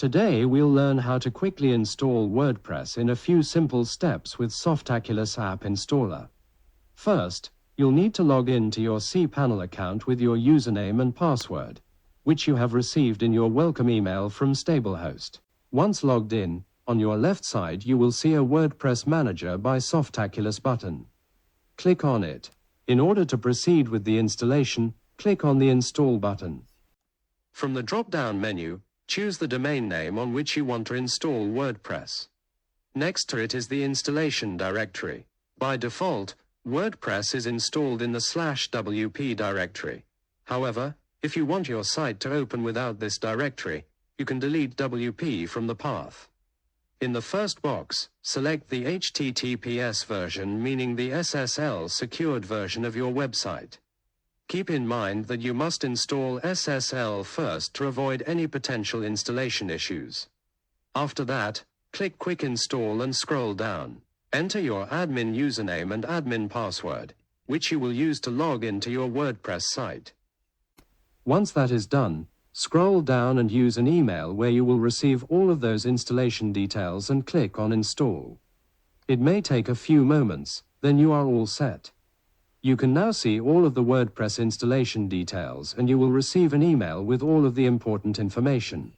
Today we'll learn how to quickly install WordPress in a few simple steps with Softaculous App Installer. First, you'll need to log in to your cPanel account with your username and password, which you have received in your welcome email from StableHost. Once logged in, on your left side you will see a WordPress Manager by Softaculous button. Click on it. In order to proceed with the installation, click on the Install button. From the drop-down menu, choose the domain name on which you want to install WordPress. Next to it is the installation directory. By default, WordPress is installed in the /wp directory. However, if you want your site to open without this directory, you can delete WP from the path. In the first box, select the HTTPS version, meaning the SSL secured version of your website. Keep in mind that you must install SSL first to avoid any potential installation issues. After that, click Quick Install and scroll down. Enter your admin username and admin password, which you will use to log into your WordPress site. Once that is done, scroll down and use an email where you will receive all of those installation details and click on Install. It may take a few moments, then you are all set. You can now see all of the WordPress installation details and you will receive an email with all of the important information.